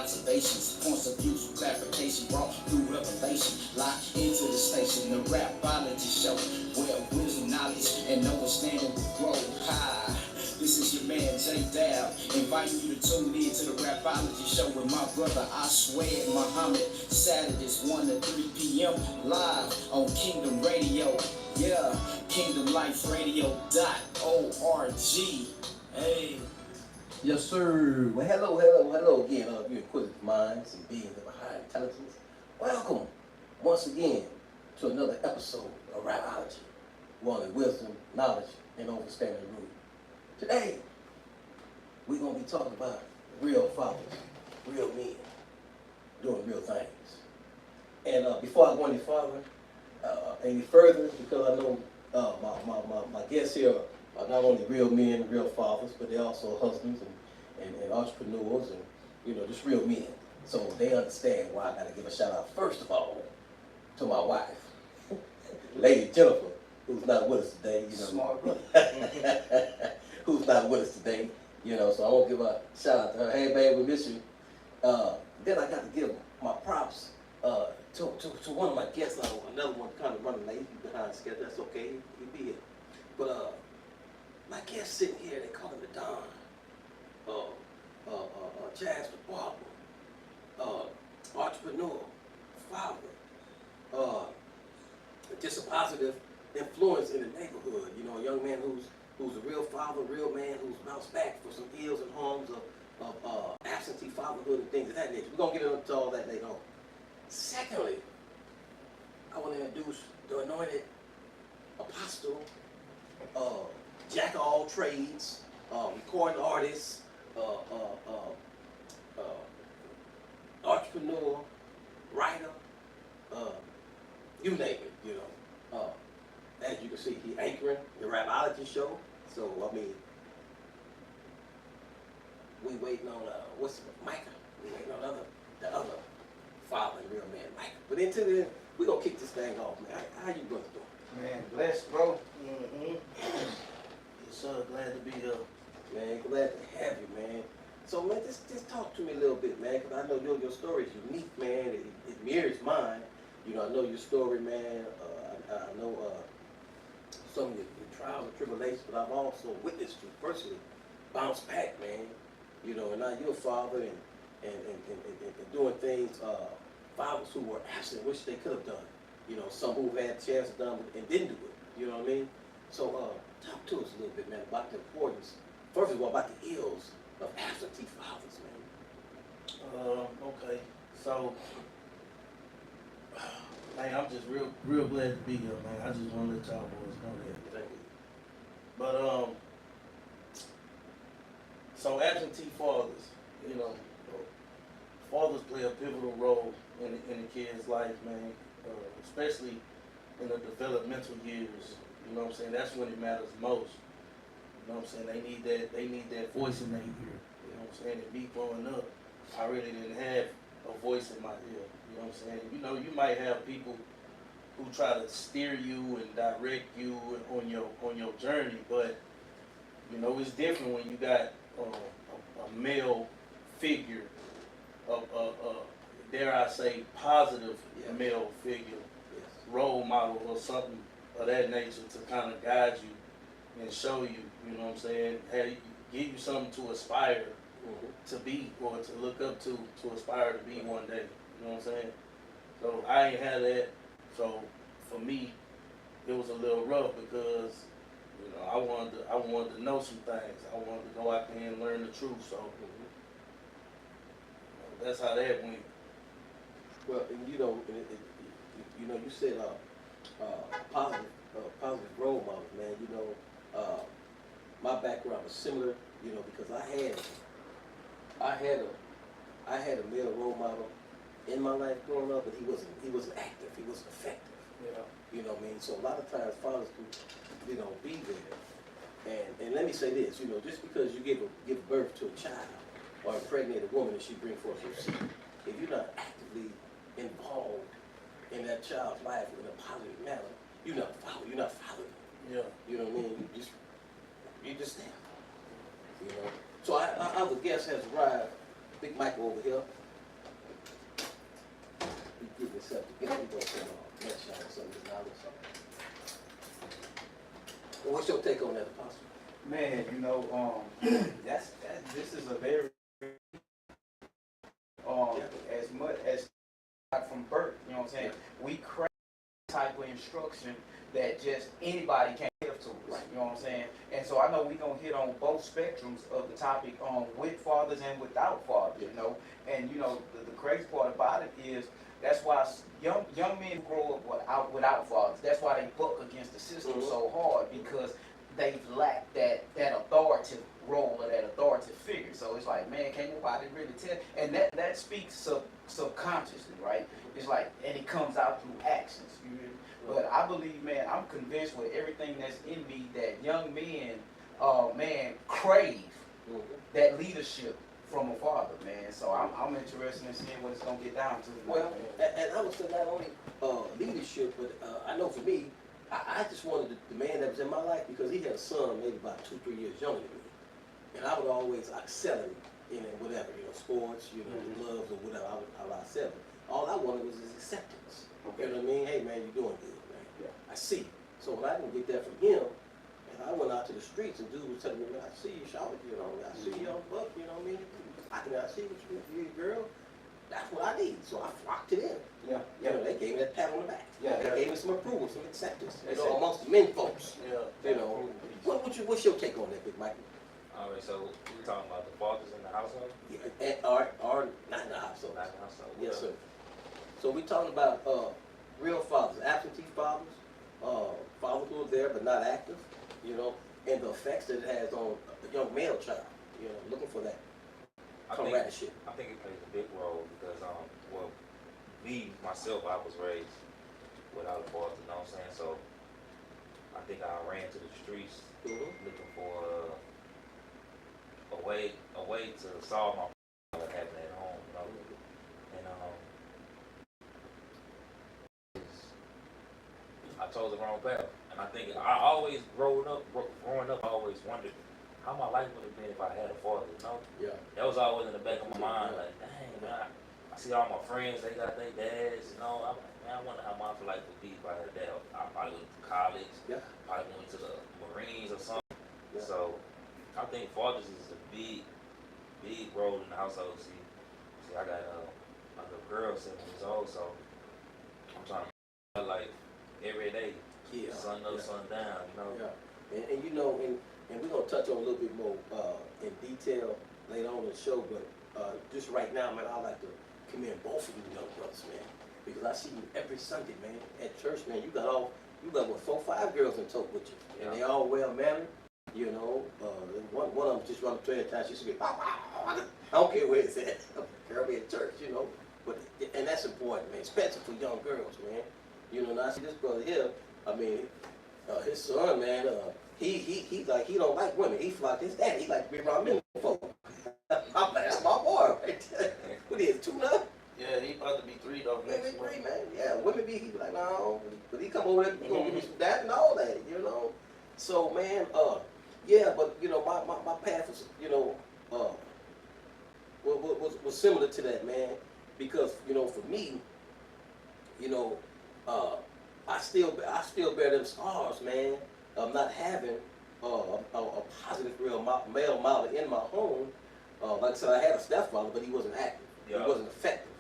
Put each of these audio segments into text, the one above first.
observations, points of view, clarification brought through revelation. Lock into the station, the Rapology Show, where wisdom, knowledge, and understanding will grow. Hi, this is your man J Dab, inviting you to tune in to the Rapology Show with my brother I Swear Muhammad. Saturdays 1 to 3 p.m. live on Kingdom Radio. Yeah, KingdomLifeRadio.org. Hey. Yes, sir. Well, hello again, all of you inquisitive minds and beings of high intelligence. Welcome once again to another episode of Rapology, one wisdom, knowledge, and understanding root. Today, we're going to be talking about real fathers, real men, doing real things. And before I go any further, because I know my guests here are not only real men, real fathers, but they're also husbands and entrepreneurs and, just real men. So they understand why I got to give a shout out, first of all, to my wife, Lady Jennifer, who's not with us today. Smart brother. Who's not with us today. So I want to give a shout out to her. Hey, babe, we miss you. Then I got to give my props to one of my guests. Another one kind of running late. He's behind schedule. That's okay. He'll be here. But my guest sitting here, they call him the Don. Jazz the barber. Entrepreneur. Father. Just a positive influence in the neighborhood. A young man who's a real father, real man who's bounced back for some ills and harms of absentee fatherhood and things of that nature. We're going to get into all that later on. Secondly, I want to introduce the anointed apostle, jack of all trades, recording artist, entrepreneur, writer, you name it, as you can see, he anchoring the Rapology Show. So, we waiting on, Micah? We waiting on the other father and real man, Micah. But until then, we're going to kick this thing off, man. How you brothers doing? Man, blessed, bro. Yes, sir. Glad to be here. Man, glad to have you, man. So, man, just talk to me a little bit, man, because I know your story is unique, man. It mirrors mine. I know your story, man. I know some of your trials and tribulations, but I've also witnessed you personally bounce back, man. And now you're a father and doing things fathers who were absent, which they could have done. Some who had a chance to done and didn't do it. You know what I mean? So talk to us a little bit, man, about the importance, first of all, about the ills of absentee fathers, man. Okay. So, man, I'm just real glad to be here, man. I just want to let y'all boys know that. Thank you. But, so absentee fathers, fathers play a pivotal role in the kid's life, man, especially in the developmental years. You know what I'm saying? That's when it matters most. You know what I'm saying? They need that voice in their ear. You know what I'm saying? And me growing up, I really didn't have a voice in my ear. You know what I'm saying? You might have people who try to steer you and direct you on your journey, but it's different when you got a male figure, dare I say, positive male figure, role model or something of that nature to kind of guide you and show you, you know what I'm saying, give you something to aspire to be or to look up to aspire to be one day. You know what I'm saying? So I ain't had that. So for me, it was a little rough because I wanted to know some things. I wanted to go out there and learn the truth. So that's how that went. Well, and you said positive role models, man. My background was similar, because I had a male role model in my life growing up, but he wasn't active, he wasn't effective. You know what I mean? So a lot of times fathers can, be there. And let me say this, just because you give birth to a child or impregnate a woman and she brings forth your seed, if you're not actively involved in that child's life in a positive manner, you're not following. Yeah. You know what I mean? You just there. So our other guest has arrived, Big Michael over here. get this up together. We're going to mention some of this knowledge. Well, what's your take on that, Apostle? Man, you know, this is a very as much as from birth, you know what I'm saying? We create type of instruction that just anybody can give to us, you know what I'm saying? And so I know we're going to hit on both spectrums of the topic with fathers and without fathers, you know? And, you know, the crazy part about it is that's why young men grow up without fathers. That's why they buck against the system so hard, because they've lacked that authoritative role or that authoritative figure. So it's like, man, can't nobody really tell? And that speaks subconsciously, right? It's like, and it comes out through actions. But I believe, man, I'm convinced with everything that's in me that young men, crave that leadership from a father, man. So I'm interested in seeing what it's gonna get down to. Well, and I would say not only leadership, but I know for me, I just wanted the man that was in my life, because he had a son maybe about 2-3 years younger than me, and I would always excel him in whatever, you know, sports, you know, gloves or whatever. I would excel him. All I wanted was his acceptance. You know what I mean? Hey man, you're doing good, man. Yeah. I see. So when I didn't get that from him, and I went out to the streets, and dude was telling me, man, I see you, shout, you know, I see you on the buck, you know what I mean? I see what you girl. That's what I need. So I flocked to them. Yeah. You know, they gave me that pat on the back. Yeah. They gave me some approval, some acceptance. You know, amongst the men folks. Yeah. You know, what's your take on that, Big Mike? All right, so we're talking about the fathers in the household? Yeah, or not in the household. Not in the household. Yes, sir. So we're talking about real fathers, absentee fathers, fathers who are there but not active, you know, and the effects that it has on a young male child, you know, looking for that comradeship. I think it plays a big role because, well, myself, I was raised without a father, you know what I'm saying? So I think I ran to the streets looking for a way to solve my problem that happened at home, you know? And I chose the wrong path. And I think I always growing up, I always wondered how my life would have been if I had a father, you know? Yeah. That was always in the back of my mind, like, dang, man, I see all my friends, they got their dads, you know? I'm like, man, I wonder how my life would be if I had a dad. I probably went to college, probably went to the Marines or something. Yeah. So I think fathers is a big role in the household. See, I got a little girl, 7 years old, so I'm trying to live my life every day, sun up, sun down, you know? Yeah. And you know, and we're going to touch on a little bit more in detail later on in the show, but just right now, man, I'd like to commend both of you young brothers, man, because I see you every Sunday, man, at church, man. You got what, 4 or 5 girls in tow with you, and they all well-mannered, you know. One of them just run up to her time, she should be, I don't care where it's at, girl be at church, you know. And that's important, man, especially for young girls, man. You know, and I see this brother here, I mean, his son, man, he like, he don't like women. He like his dad. He like to be around men folk. I'm like, that's my boy right there. What is 2 now? Yeah, he about to be 3 though. Next month. 3, man. Yeah, women he be like, no, but he come over there, he gonna give me some that and all that, you know. So man, yeah, but you know, my path was, you know, was similar to that, man, because you know, for me, you know, I still bear them scars, man, of not having a positive real male model in my home. Like I said, I had a stepfather, but he wasn't active. He wasn't effective.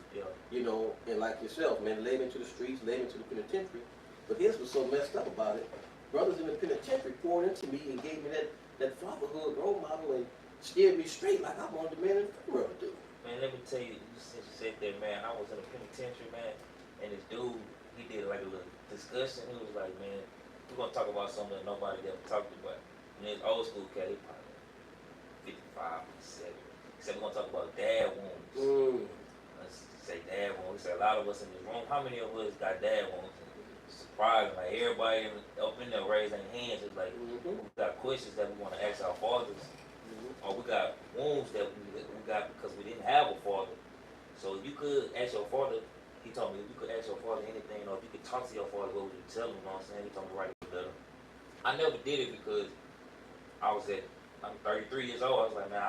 You know, and like yourself, man, led me to the streets, led me to the penitentiary. But here's what's so messed up about it. Brothers in the penitentiary poured into me and gave me that fatherhood role model and steered me straight like I wanted the man in the world to do. Man, let me tell you, since you said that, man, I was in a penitentiary, man, and this dude, he did like a little discussion. He was like, man, we're going to talk about something that nobody ever talked about. And this old school cat, he probably 55, 57. He said, we're going to talk about dad wounds. Let's say dad wounds. He said, a lot of us in this room, how many of us got dad wounds? Surprising, like everybody up in there raising their hands. It's like, we got questions that we want to ask our fathers. Or we got wounds that we got because we didn't have a father. So if you could ask your father, he told me, if you could ask your father anything, or if you could talk to your father, what would you tell him? You know what I'm saying? He told me to write a letter. I never did it because I'm 33 years old. I was like, man,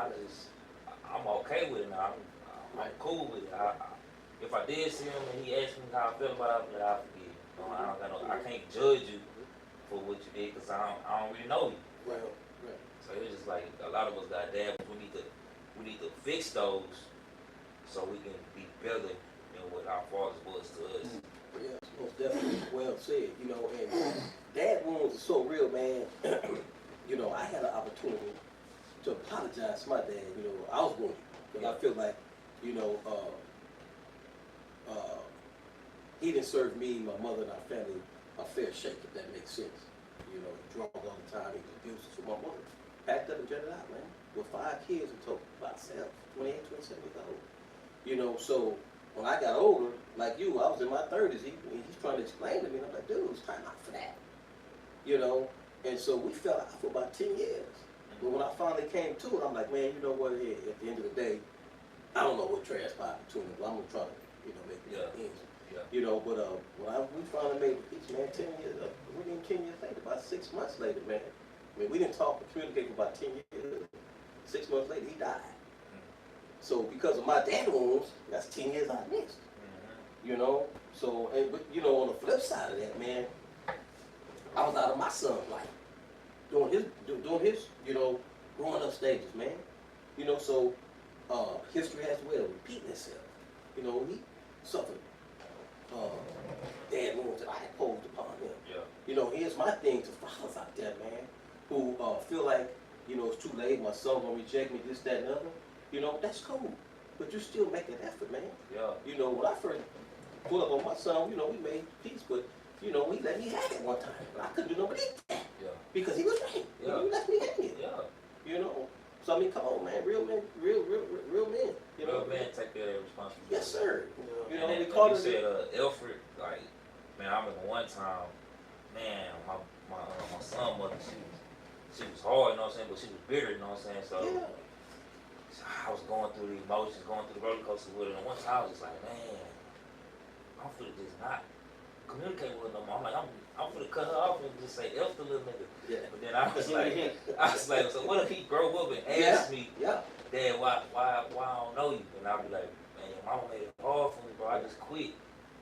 I'm okay with it now. I'm cool with it. if I did see him and he asked me how I felt about it, I'd be like, I forgive you. I can't judge you for what you did because I don't really know you. Right. So it's just like a lot of us got damn. We need to fix those so we can be better than what our fathers was to us. Yeah, most definitely. Well said. You know, and dad wounds are so real, man. You know, I had an opportunity to apologize to my dad. You know, I was wounded because I feel like, you know, he didn't serve me, my mother, and our family a fair shake, if that makes sense. You know, he drunk all the time. He was abusive. So my mother packed up and jetted out, man, with 5 kids in total, about 28, 27 years old. You know, so when I got older, like you, I was in my 30s. He's trying to explain to me, and I'm like, dude, it's time out for that. You know, and so we fell out for about 10 years. But when I finally came to it, I'm like, man, you know what? Hey, at the end of the day, I don't know what transpired between them, but I'm gonna try to, you know, make it ends. Yeah. You know, but we finally made peace, man. 10 years, we didn't 10 years later, about 6 months later, man. I mean, we didn't talk or communicate for about 10 years. 6 months later, he died. So because of my dad wounds, that's 10 years I missed. You know, so but you know, on the flip side of that, man, I was out of my son's life, doing his, you know, growing up stages, man. You know, so history has a way of repeating itself. You know, he suffered dad wounds that I imposed upon him. Yeah. You know, here's my thing to fathers out there, man, who feel like, you know, it's too late, my son gonna reject me, this, that, and other. You know, that's cool, but you still make an effort, man. Yeah. You know, when I first pulled up on my son, you know, we made peace, but, you know, he let me have it one time, but I couldn't do nobody that Yeah. because he was right. You know, he let me hang it. Yeah. You know, so I mean, come on, man, real men, real men. You know, Real man take care of their responsibility. yes, sir. You know, and we then, called like you it. said, Alfred, like, man, I remember one time, man, my son mother, she was hard, you know what I'm saying, but she was bitter, you know what I'm saying, so Yeah. I was going through the emotions, going through the roller coaster with her, and one time I was just like, man, I'm finna just not communicate with her no more. I'm like, I'm finna cut her off and just say F the little nigga. Yeah. But then I was like, so what if he grow up and ask me, Yeah. Dad, why I don't know you? And I'll be like, man, your mama made it hard for me, bro. I just quit.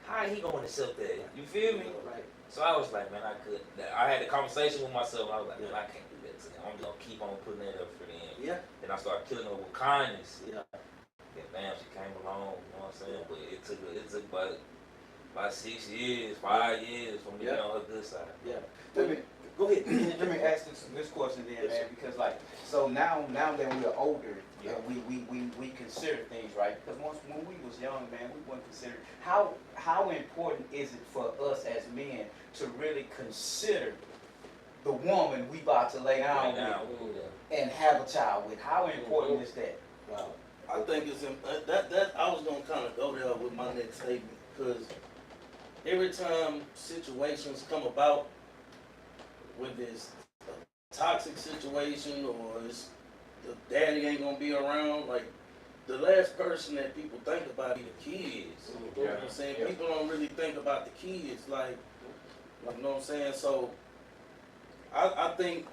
How he gonna accept that? You feel me? Right. So I was like, man, I had a conversation with myself. I was like, man, I can't do that to him. I'm gonna keep on putting that effort in. Yeah. Then I started killing her with kindness. Yeah. And bam, she came along. You know what I'm saying? But it took about 6 years, 5 years for me to get on her good side. Yeah. Go ahead. Let me ask this question then, man, because like, so now that we're older, Yeah. we consider things, right? Because when we was young, man, we weren't considering. How important is it for us as men to really consider the woman we about to lay down with and have a child with? How important is that? Wow. I think it's that I was gonna kind of go there with my next statement because every time situations come about, whether it's a toxic situation or it's the daddy ain't gonna be around, like the last person that people think about is the kids. You know what I'm saying? Yeah. People don't really think about the kids, like you know what I'm saying. So I think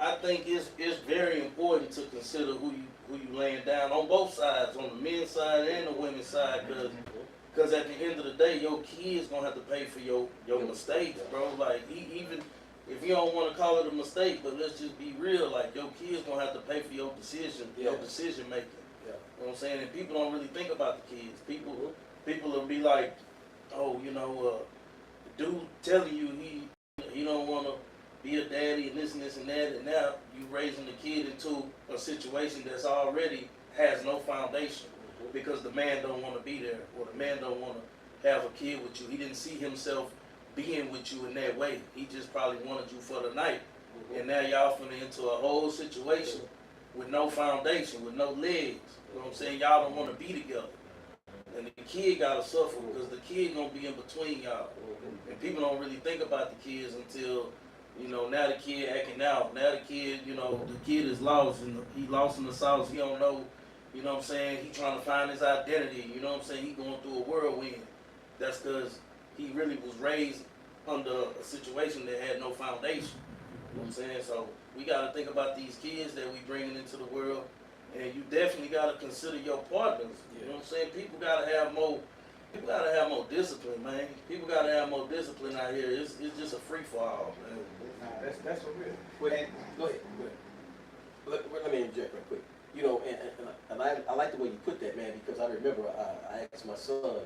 it's very important to consider who you laying down on both sides, on the men's side and the women's side, because at the end of the day, your kids gonna have to pay for your mistakes, bro. Like even if you don't want to call it a mistake, but let's just be real, like your kids gonna have to pay for your decision making. Yeah. You know what I'm saying? And people don't really think about the kids. People will be like, oh, you know, dude telling you he don't want to be a daddy and this and that, and now you raising the kid into a situation that's already has no foundation because the man don't want to be there or the man don't want to have a kid with you. He didn't see himself being with you in that way. He just probably wanted you for the night. And now y'all finna into a whole situation with no foundation, with no legs. You know what I'm saying? Y'all don't want to be together. And the kid gotta suffer because the kid gonna be in between y'all. And people don't really think about the kids until, you know, now the kid acting out. Now the kid, you know, the kid is lost and he lost in the sauce. He don't know, you know what I'm saying? He trying to find his identity. You know what I'm saying? He going through a whirlwind. That's because he really was raised under a situation that had no foundation. You know what I'm saying? So we got to think about these kids that we bringing into the world, and you definitely got to consider your partners. You know what I'm saying? People got to have more People gotta have more discipline, man. People gotta have more discipline out here. It's just a free for all, man. Nah, that's for real. Wait, go ahead. Let me interject real quick. You know, and I like the way you put that, man, because I remember I asked my son,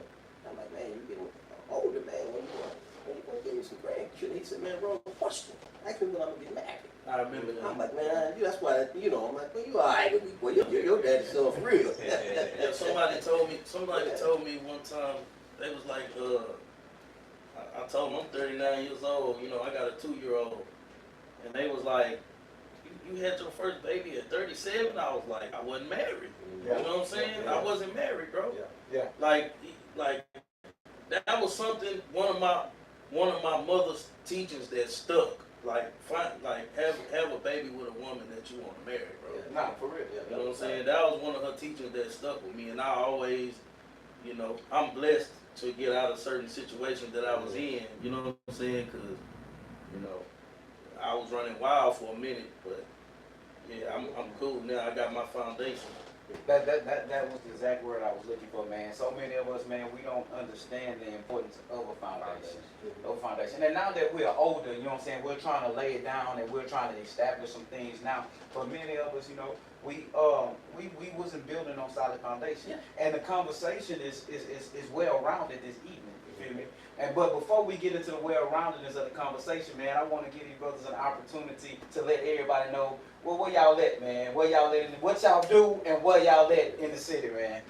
I'm like, man, you getting older, man, when you gonna give me some grandchildren? He said, man, wrong question. Ask me when I'm gonna get married. I remember that. I'm like, man, that's why, you know, I'm like, well, you all right with me, boy, your daddy's so for real. Yeah, somebody told me one time, they was like, I told them I'm 39 years old, you know, I got a 2-year-old. And they was like, you had your first baby at 37? I was like, I wasn't married. Yeah. You know what I'm saying? Yeah. I wasn't married, bro. Yeah. Like that was something, one of my mother's teachings that stuck. Like, have a baby with a woman that you want to marry, bro. Yeah. Nah, for real. You know what I'm saying? That was one of her teachings that stuck with me, and I always, you know, I'm blessed to get out of certain situations that I was in. You know what I'm saying? Because, you know, I was running wild for a minute, but yeah, I'm cool now. I got my foundation. That was the exact word I was looking for, man. So many of us, man, we don't understand the importance of a foundation. And now that we're older, you know what I'm saying, we're trying to lay it down and we're trying to establish some things now. But many of us, you know, we wasn't building on solid foundation. Yeah. And the conversation is well-rounded this evening, you feel me? But before we get into the well-roundedness of the conversation, man, I want to give you brothers an opportunity to let everybody know, well, where y'all at, man? Where y'all at? What y'all do and where y'all at in the city, man?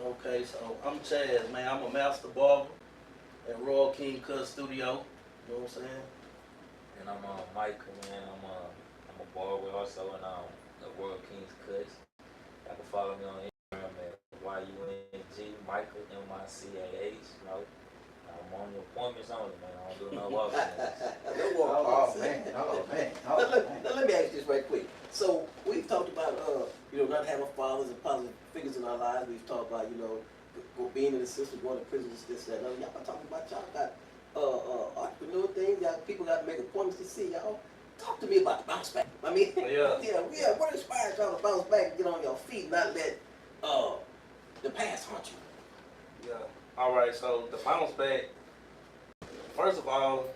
Okay, so I'm Chaz, man. I'm a master barber at Royal King Cut Studio. You know what I'm saying? And I'm Michael, man. I'm a barber also, and the World King's Cuts. You can follow me on Instagram at YUNG Michael MICAH. You know, I'm on the appointments only, man. I don't do no walks. Now let me ask you this right quick. So we've talked about you know, not having fathers and positive figures in our lives. We've talked about, you know, being in the system, going to prison, this, that, and other. Y'all talking about y'all got entrepreneur things. Y'all people got to make appointments to see y'all. Talk to me about the bounce back. I mean, yeah. What inspires y'all to bounce back and get on your feet, and not let the past haunt you? Yeah. All right. So the bounce back. First of all,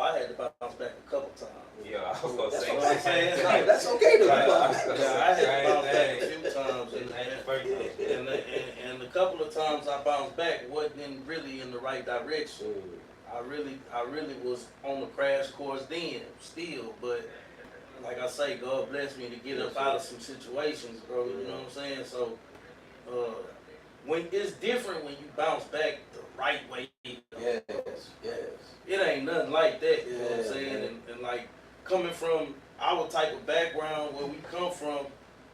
I had to bounce back a couple times. Yeah, I was gonna That's say. what I'm saying. that. No, that's okay though. Yeah, I had to bounce back a few times, This ain't the first time. and a couple of times I bounced back wasn't really in the right direction. I really was on the crash course then, still, but like I say, God bless me to get up out of some situations, bro. You know what I'm saying? So, when it's different when you bounce back the right way. Yes. It ain't nothing like that. You know what I'm Yeah, saying? And like coming from our type of background where we come from,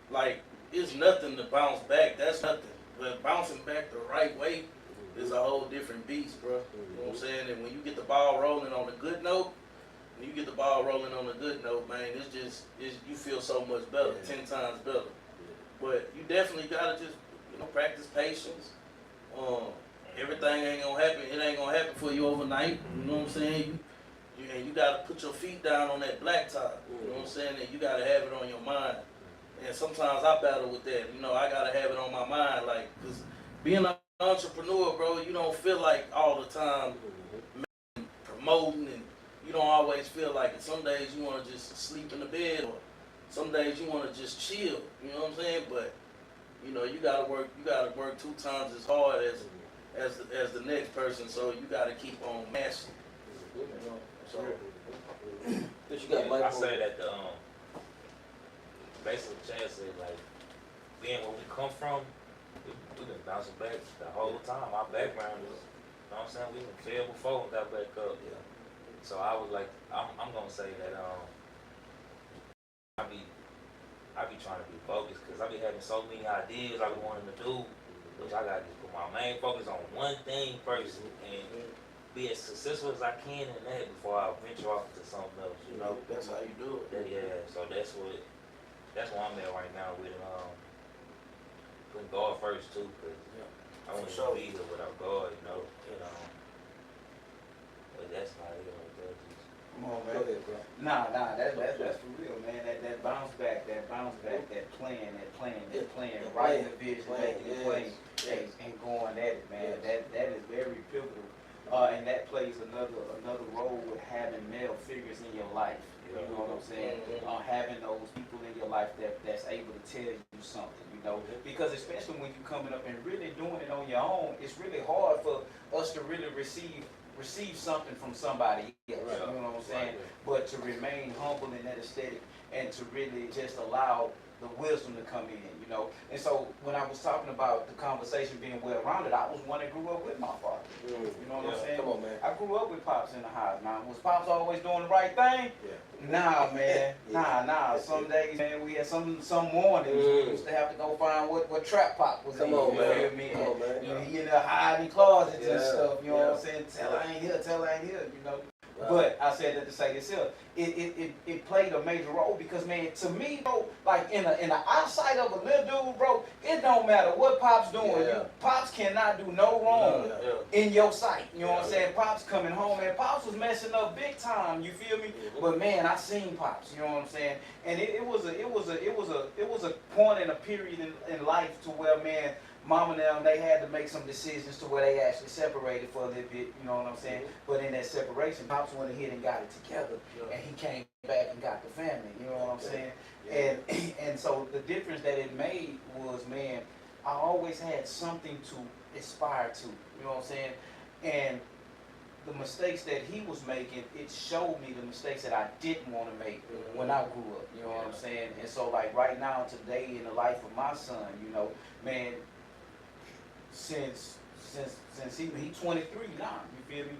like it's nothing to bounce back. That's nothing. But bouncing back the right way is a whole different beast, bro. You know what I'm saying? And when you get the ball rolling on a good note, man, you feel so much better, 10 times better. But you definitely gotta just, you know, practice patience. Everything ain't gonna happen. It ain't gonna happen for you overnight. You know what I'm saying? You gotta put your feet down on that blacktop. You know what I'm saying? And you gotta have it on your mind. And sometimes I battle with that. You know, I gotta have it on my mind, like, cause being an entrepreneur, bro, you don't feel like all the time promoting, and you don't always feel like it. Some days you wanna just sleep in the bed, or some days you wanna just chill. You know what I'm saying? But you know, you gotta work 2 times as hard as the next person, so you gotta keep on mashing. You know, so I say that basically Chad said, like, being where we come from, we've been bouncing back the whole time. Our background is, you know what I'm saying, we been failed before and got back up. Yeah. So I was like, I'm gonna say that I be trying to be focused, because I be having so many ideas I be wanting to do, which I gotta just put my main focus on one thing first and be as successful as I can in that before I venture off into something else, you know? that's how you do it. Yeah, so that's where I'm at right now with putting God first too, because I wouldn't be here without God, you know. But that's not it right there. Come on, man. Go ahead, bro. Nah, that's for real, man. That bounce back, that plan, right in the vision, making it plain. and going at it, man. That is very pivotal. And that plays another role with having male figures in your life. You know what I'm saying? Having those people in your life that's able to tell you something, you know. Because especially when you're coming up and really doing it on your own, it's really hard for us to really receive something from somebody else. Right. You know what I'm saying? But to remain humble in that aesthetic and to really just allow the wisdom to come in, you know. And so when I was talking about the conversation being well-rounded, I was one that grew up with my father. You know what I'm saying? Come on, man. I grew up with Pops in the house. Now, was Pops always doing the right thing? Yeah. Nah, man. Nah. Some days, man, we had some mornings we used to have to go find what trap Pop was Come in. on, You man. feel me? Come on, man. You know, he in there hiding closets and stuff. You know what I'm Yeah. saying? Tell I ain't here. Tell I ain't here. You know. Wow. But I said that to say this here, it played a major role because, man, to me, bro, like in the eyesight of a little dude, bro, it don't matter what Pop's doing. Yeah. Pops cannot do no wrong Yeah. in your sight. You know what I'm saying? Pops coming home, and Pops was messing up big time. You feel me? But man, I seen Pops. You know what I'm saying? And it was a point in a period in life to where, man, Mama and them, they had to make some decisions to where they actually separated for a little bit, you know what I'm saying? But in that separation, Pops went ahead and got it together, and he came back and got the family, you know what I'm saying? And so the difference that it made was, man, I always had something to aspire to, you know what I'm saying? And the mistakes that he was making, it showed me the mistakes that I didn't want to make when I grew up, you know what I'm saying? And so, like, right now, today, in the life of my son, you know, man, since he 23 now, you feel me?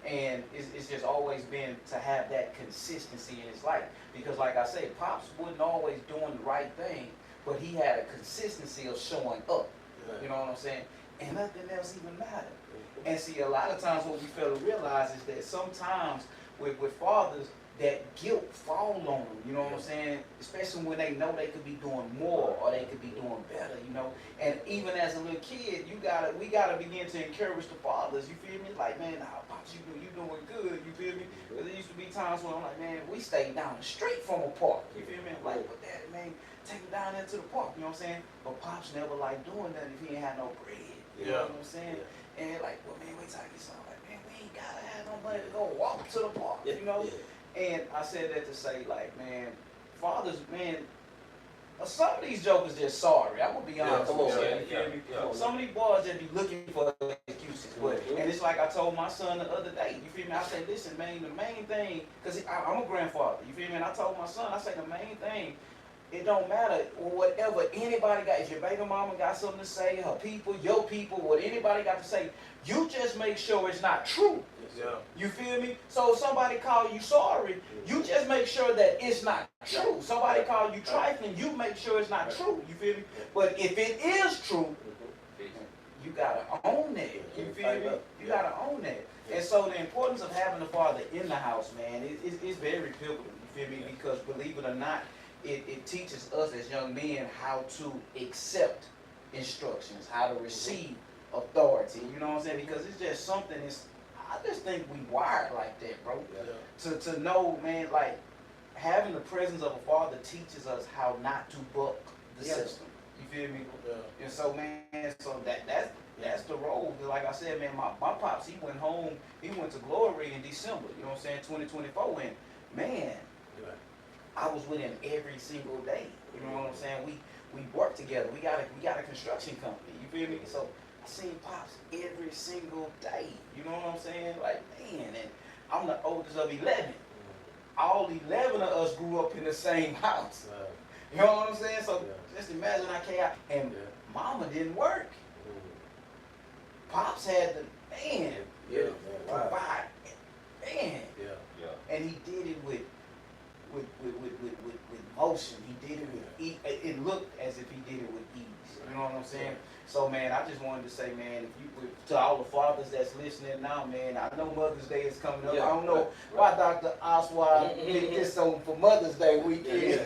And it's just always been to have that consistency in his life. Because like I said, Pops wasn't always doing the right thing, but he had a consistency of showing up. You know what I'm saying? And nothing else even mattered. And see, a lot of times what we fail to realize is that sometimes with fathers, that guilt fall on them, you know what I'm saying? Especially when they know they could be doing more or they could be doing better, you know? And even as a little kid, we gotta begin to encourage the fathers, you feel me? Like, man, nah, Pops, you doing good, you feel me? Because there used to be times when I'm like, man, we stayed down the street from a park, you feel me? I'm like, but daddy, man, take him down there to the park, you know what I'm saying? But Pops never liked doing that if he ain't had no bread, you know what I'm saying? And like, well, man, wait till I get something. Like, man, we ain't gotta have no money to go walk to the park, you know? And I said that to say, like, man, fathers, man, some of these jokers just sorry. I'm gonna be honest with you. You feel me? Some of these boys just be looking for excuses. But and it's like I told my son the other day. You feel me? I said, listen, man, the main thing, because I'm a grandfather. You feel me? And I told my son, I said, the main thing, it don't matter whatever anybody got. If your baby mama got something to say, her people, your people, what anybody got to say, you just make sure it's not true. You feel me? So if somebody call you sorry, you just make sure that it's not true. Somebody call you trifling, you make sure it's not true. You feel me? But if it is true, you gotta own that. You feel me? You gotta own that. And so the importance of having a father in the house, man, is very pivotal. You feel me? Because believe it or not, it teaches us as young men how to accept instructions, how to receive authority. You know what I'm saying? Because it's just something I just think we wired like that, bro. To know, man, like, having the presence of a father teaches us how not to buck the system. You feel me? And so, man, so that's the role. Like I said, man, my pops, he went home, he went to Glory in December, you know what I'm saying, 2024, and man, I was with him every single day. You know what I'm saying? We worked together. We got a construction company. You feel me? So I seen Pops every single day. You know what I'm saying? Like, man, and I'm the oldest of 11. All 11 of us grew up in the same house. You know what I'm saying? So just imagine I came out and Mama didn't work. Pops had to provide. Man. And he did it with motion. He did it with ease. It looked as if he did it with ease. You know what I'm saying? So, man, I just wanted to say, man, to all the fathers that's listening now, man, I know Mother's Day is coming up. I don't know why Dr. Oswald did this on for Mother's Day weekend.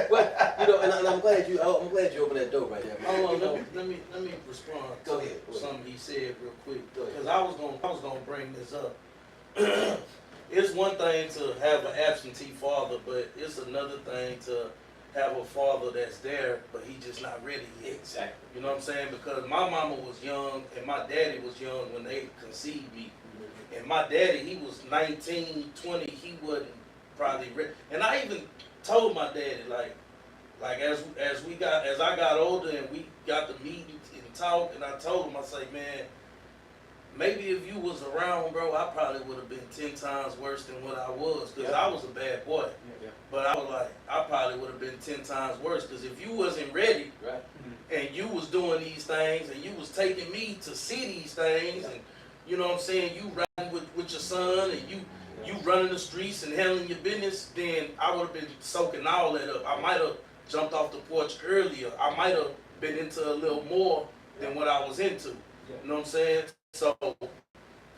Well, you know, and I'm glad you opened that door right there. Hold on, let me respond Go to ahead. something he said real quick. Go ahead. Because I was gonna bring this up. It's one thing to have an absentee father, but it's another thing to have a father that's there, but he just not ready yet. Exactly. You know what I'm saying? Because my mama was young and my daddy was young when they conceived me. And my daddy, he was 19, 20, he wasn't probably ready. And I even told my daddy, like as I got older and we got to meet and talk, and I told him, I say, man, maybe if you was around, bro, I probably would have been 10 times worse than what I was, because I was a bad boy. Yeah. But I was like, I probably would have been 10 times worse, because if you wasn't ready, Right. and you was doing these things, and you was taking me to see these things, and you know what I'm saying, you riding with your son, and you running the streets and handling your business, then I would have been soaking all that up. I might have jumped off the porch earlier. I might have been into a little more than what I was into. You know what I'm saying? So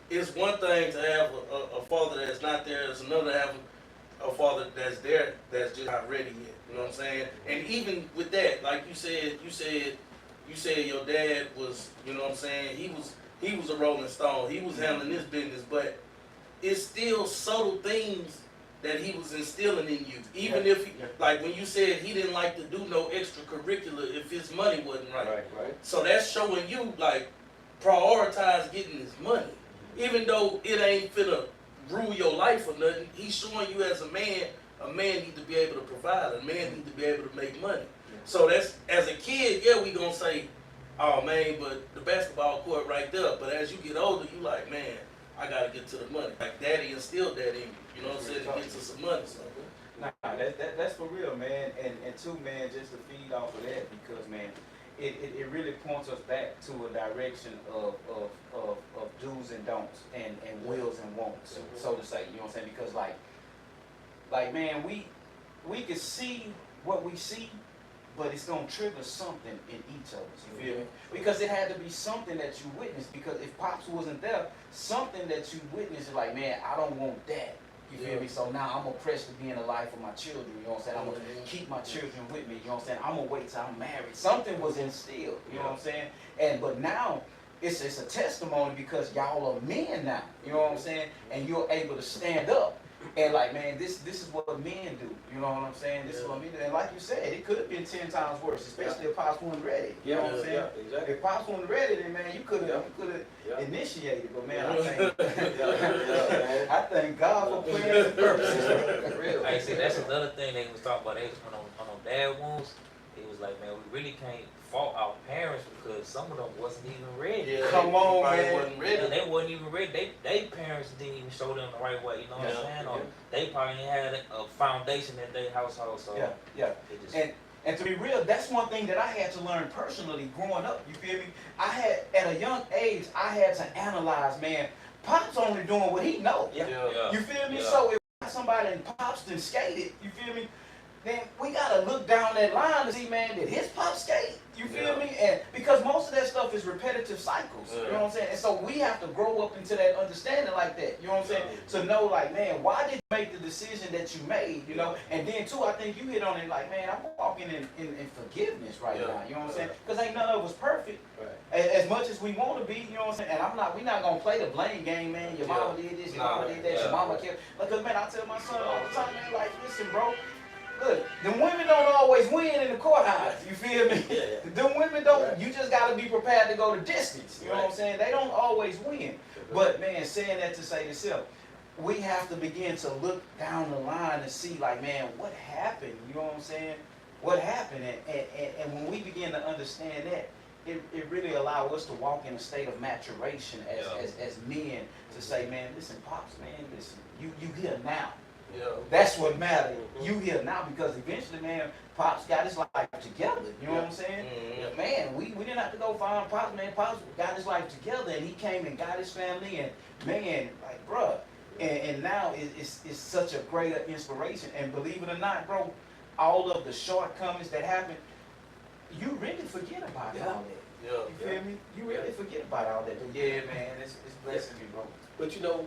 it's one thing to have a father that's not there. It's another to have a father that's there that's just not ready yet. You know what I'm saying? And even with that, like you said your dad was, you know what I'm saying, he was a rolling stone. He was handling his business, but it's still subtle things that he was instilling in you. Even if, like when you said he didn't like to do no extracurricular if his money wasn't right. Right. So that's showing you, like, prioritize getting his money. Even though it ain't finna rule your life or nothing, he's showing you as a man need to be able to provide, a man need to be able to make money. So that's, as a kid, we gonna say, oh man, but the basketball court right there. But as you get older, you like, man, I gotta get to the money. Like daddy instilled that in you, you know what I'm saying, to get to some money. So. Nah, that's for real, man. And two, man, just to feed off of that, because man, it really points us back to a direction of do's and don'ts and wills and wants, so to say. You know what I'm saying? Because like man, we can see what we see, but it's gonna trigger something in each of us. You feel me? Because it had to be something that you witnessed. Because if Pops wasn't there, something that you witnessed is like, man, I don't want that. You feel me? So now I'm gonna press to be in the life of my children. You know what I'm saying? I'm gonna keep my children with me. You know what I'm saying? I'm gonna wait till I'm married. Something was instilled. You know what I'm saying? But now it's a testimony because y'all are men now. You know what I'm saying? And you're able to stand up. And like, man, this is what men do. You know what I'm saying? This is what men do. And like you said, it could have been 10 times worse, especially if Pops wasn't ready. You know what I'm saying? Exactly. If Pops wasn't ready, then man, you could have initiated. But man, I thank God for plans and purposes. Real. Hey, see, that's another thing they was talking about. They was on dad wounds. It was like, man, we really can't fault our parents because some of them wasn't even ready. Yeah, Come on, man. Wasn't ready. They wasn't even ready. They parents didn't even show them the right way. You know what I'm saying? Or they probably had a foundation in their household. So it just, And to be real, that's one thing that I had to learn personally growing up. You feel me? I had, at a young age, I had to analyze, man, Pop's only doing what he knows. You feel me? So if somebody and Pop's done skated, you feel me? Then we gotta look down that line to see, man, did his pop skate? You feel me? And because most of that stuff is repetitive cycles, you know what I'm saying? And so we have to grow up into that understanding like that, you know what I'm saying? To know, like, man, why did you make the decision that you made, you know? And then too, I think you hit on it, like, man, I'm walking in forgiveness right now, you know what I'm saying? Because ain't none of us perfect. As much as we want to be, you know what I'm saying? And we're not gonna play the blame game, man. Your mama did this, your mama did that, your mama killed. Because man, I tell my son all the time, man, like, listen, bro. Look, them women don't always win in the courthouse, you feel me? Them women don't, you just got to be prepared to go the distance, you know what I'm saying? They don't always win. But man, saying that to say this here, we have to begin to look down the line and see, like, man, what happened, you know what I'm saying? What happened? And when we begin to understand that, it really allows us to walk in a state of maturation as men to say, man, listen, Pops, man, listen, you here now. That's what matters. You here now because eventually, man, Pops got his life together. You know what I'm saying? Man, we didn't have to go find Pops. Man, Pops got his life together, and he came and got his family. And man, like, bruh, and now it's such a greater inspiration. And believe it or not, bro, all of the shortcomings that happen, you really forget about all that. You feel me? You really forget about all that. But yeah, man, it's blessing me, bro. But you know,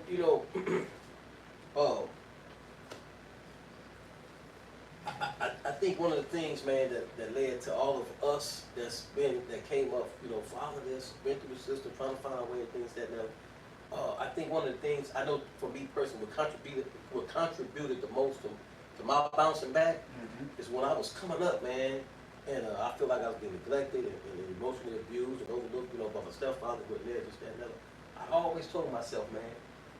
I think one of the things, man, that led to all of us that came up, you know, father this, went through the system, trying to find a way of things that I think one of the things I know for me personally what contributed the most to my bouncing back is when I was coming up, man, and I feel like I was being neglected and emotionally abused and overlooked, you know, by my stepfather, with there, this, that, and that. I always told myself, man,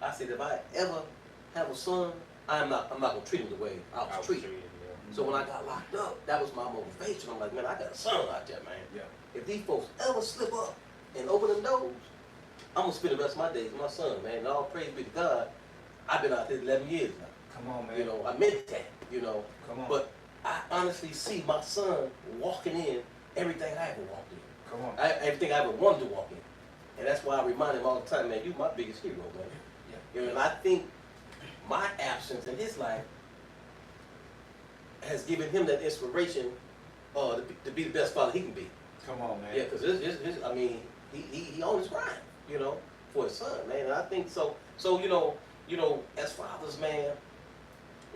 I said, if I ever have a son, I'm not gonna treat him the way I was treated. So when I got locked up, that was my motivation. I'm like, man, I got a son out there, man. Yeah. If these folks ever slip up and open them doors, I'm gonna spend the rest of my days with my son, man. And all praise be to God, I've been out there 11 years now. Come on, man. You know, I meant that, you know. Come on. But I honestly see my son walking in everything I ever walked in. Come on. Everything I ever wanted to walk in. And that's why I remind him all the time, man, you my biggest hero, man. Yeah. You know, and I think my absence in his life has given him that inspiration to be the best father he can be. Come on, man. Yeah, because I mean, he on his grind, you know, for his son, man. And I think so. So you know, as fathers, man,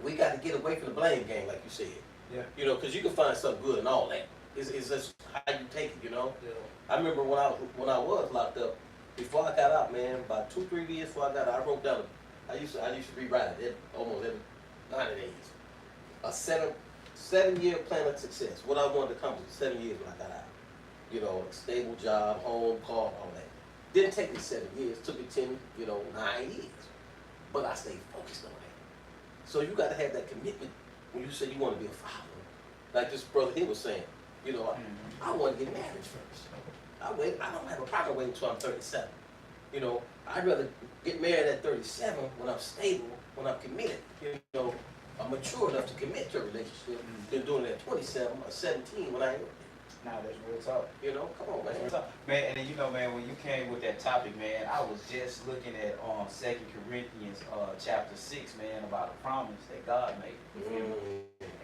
we got to get away from the blame game, like you said. Yeah. You know, because you can find something good and all that. It's just how you take it, you know. Yeah. I remember when I was locked up, before I got out, man, about 2-3 years before I got out, I wrote down. I used to rewrite it almost every 90 days. A 7-year plan of success. What I wanted to accomplish in 7 years when I got out. You know, a stable job, home, car, all that. Didn't take me 7 years. Took me 9 years. But I stayed focused on that. So you got to have that commitment when you say you want to be a father. Like this brother here was saying, you know, I want to get married first. I don't have a problem waiting until I'm 37. You know, I'd rather get married at 37 when I'm stable, when I'm committed. You know, I'm mature enough to commit to a relationship than doing it at 27 or 17 when I ain't. Nah, that's real talk. You know, come on, man. Man, and then you know, man, when you came with that topic, man, I was just looking at 2 Corinthians chapter 6, man, about a promise that God made. You feel me?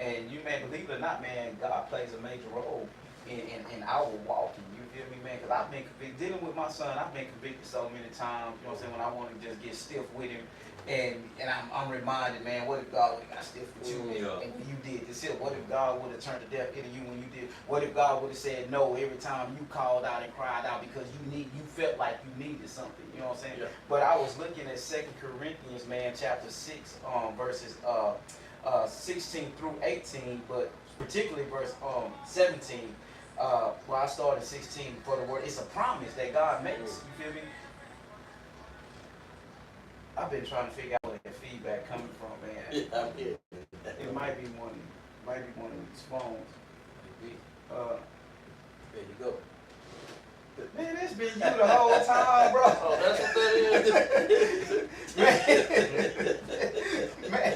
And you may believe it or not, man, God plays a major role in our walking. You feel me, man? Because I've been convicted, dealing with my son, I've been convicted so many times, you know what I'm saying, when I want to just get stiff with him. And I'm reminded, man, what if God would have got stiff with you and when you did this here? What if God would have turned the deaf ear to you when you did? What if God would have said no every time you called out and cried out because you felt like you needed something? You know what I'm saying? Yeah. But I was looking at 2 Corinthians, man, chapter 6, verses 16 through 18, but particularly verse 17. Well, I started 16 for the word. It's a promise that God makes. You feel me? I've been trying to figure out where that feedback coming from, man. Yeah, I'm here. It might be one of these phones. There you go. Man, it's been you the whole time, bro. Oh, that's what that is. Man,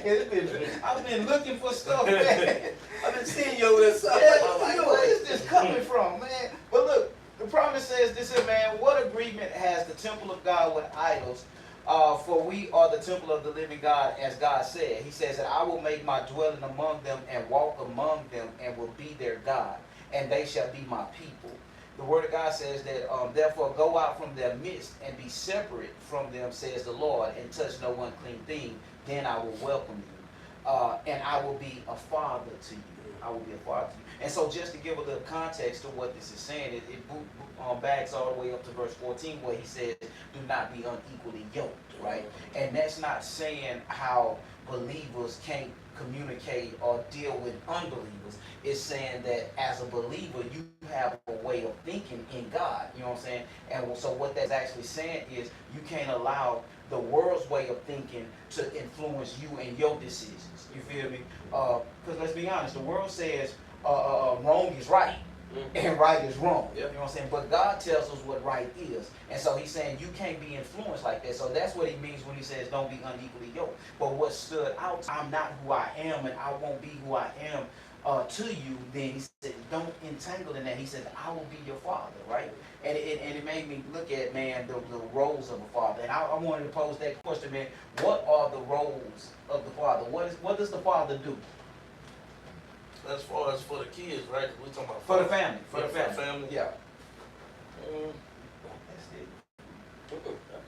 it's been, I've been looking for stuff, man. I've been seeing you over there. Yeah, where is this coming from, man? But look, the promise says this here, man. What agreement has the temple of God with idols? For we are the temple of the living God, as God said. He says that I will make my dwelling among them and walk among them and will be their God, and they shall be my people. The word of God says that, therefore go out from their midst and be separate from them, says the Lord, and touch no unclean thing. Then I will welcome you, and I will be a father to you. I will be a father to you. And so just to give a little context to what this is saying, it backs all the way up to verse 14 where he says, do not be unequally yoked, right? And that's not saying how believers can't communicate or deal with unbelievers. It's saying that as a believer, you have a way of thinking in God, you know what I'm saying? And so what that's actually saying is you can't allow the world's way of thinking to influence you and your decisions. You feel me? Because let's be honest, the world says wrong is right and right is wrong. Yep. You know what I'm saying? But God tells us what right is. And so he's saying you can't be influenced like that. So that's what he means when he says don't be unequally yoked. But what stood out, I'm not who I am and I won't be who I am to you. Then he said don't entangle in that. He said I will be your father, right? And it made me look at, man, the roles of a father. And I wanted to pose that question, man. What are the roles of the father? What does the father do? As far as for the kids, right? We're talking about For the family. For the For the family. family. Yeah. That's it. I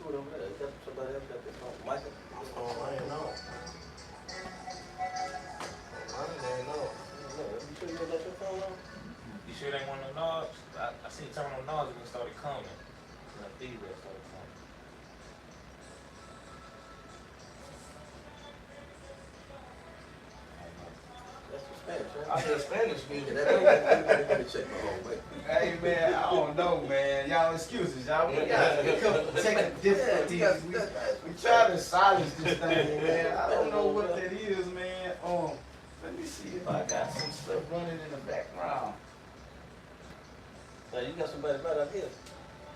threw it over there. Is that somebody else got this phone? Michael? Oh, I ain't know. I didn't know. You sure you don't got your phone on? You sure they want no knobs? I seen you turn on the knobs and it started coming. And the feedback started coming. I don't know. Spanish, I right? hear Spanish Yeah, music. let me check my home. Wait. Hey man, I don't know, man. Y'all excuses, y'all. We got a couple technical difficulties. We try to silence this thing, man. I don't know what that is, man. Let me see if I got some stuff running in the background. Now, you got somebody right out here.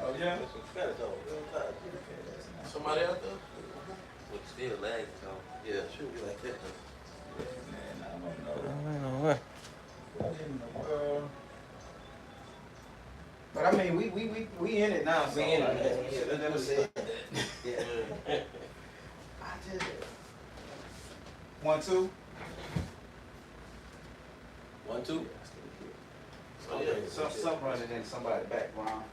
Oh yeah. Got some Spanish on. Somebody out there? But still lagging, though. Yeah, should be like that. Yeah, man, I don't know. What in the world? But I mean, we in it now. So We in it, like, man. should've never said that. Yeah. I just 1, 2. 1, 2. Oh, yeah. Some running in somebody's background.